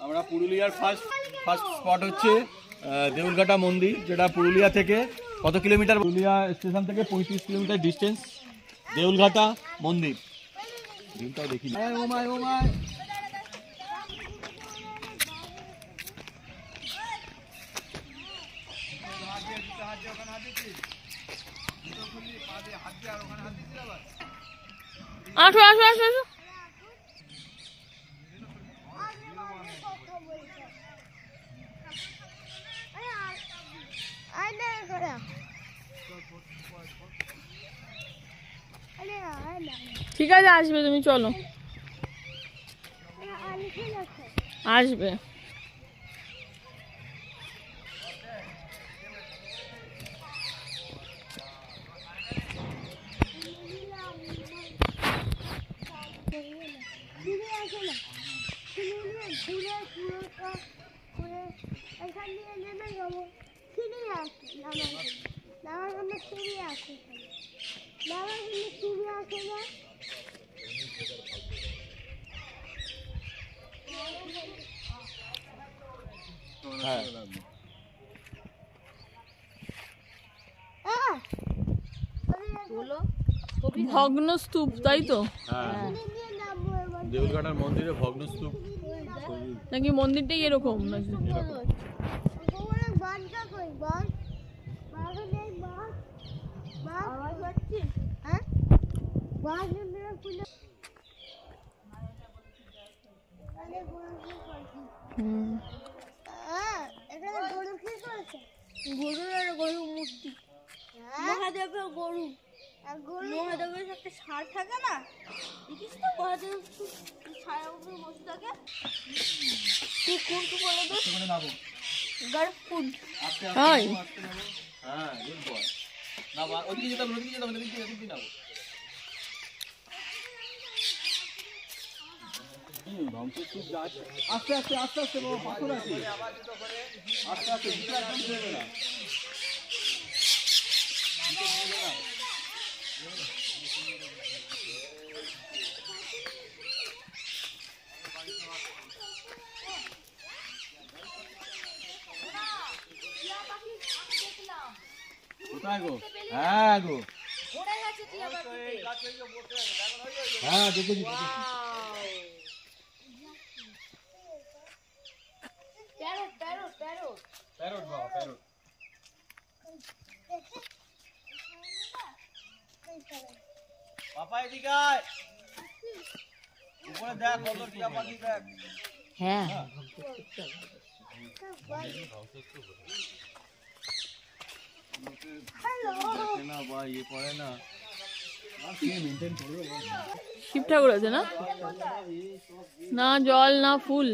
আমরা পুরুলিয়ার first spot হচ্ছে দেউলঘাটা মন্দির, যেটা পুরুলিয়া থেকে কত কিলোমিটার? পুরুলিয়া স্টেশন থেকে 35 কিলোমিটার ডিস্টেন্স দেউলঘাটা মন্দির। দিনটাও দেখি। আসো আসো আসো আসো। ঠিক আছে, আসবে, তুমি চলো, আসবে। ভগ্ন স্তূপ, তাই তো? দেউলঘাটার মন্দিরে ভগ্ন স্তূপ নাকি মন্দিরটাই এরকম নাকি? গরু মূর্তি, মহাদেবের গরু, মহাদেবের একটা ষাঁড় থাকে না, দেখিস তো মহাদেব ষাঁড়ের উপরে বসে থাকে। তুই কোনটু বলে দে? গারফুড। হাই। হ্যাঁ, গুড বয়। না বা ওদিকে যেতে হবে, ওদিকে যেতে হবে, ওদিকে নাও। ধ্বংসস্তূপ গাছ। আস্তে আস্তে আস্তে আস্তে বাবা, পাথর আছে। আস্তে আস্তে দিকে একদম দেবে না। কোথায় গো? হ্যাঁ গো, হ্যাঁ দেখেছি। প্যারট বাবা, প্যারট। পাপা এদিকে আয়, উপরে দেখ কত টিয়া পাখি দেখ। হ্যাঁ, না বা ইয়ে করে না, শিব ঠাকুর আছে না? না জল না ফুল।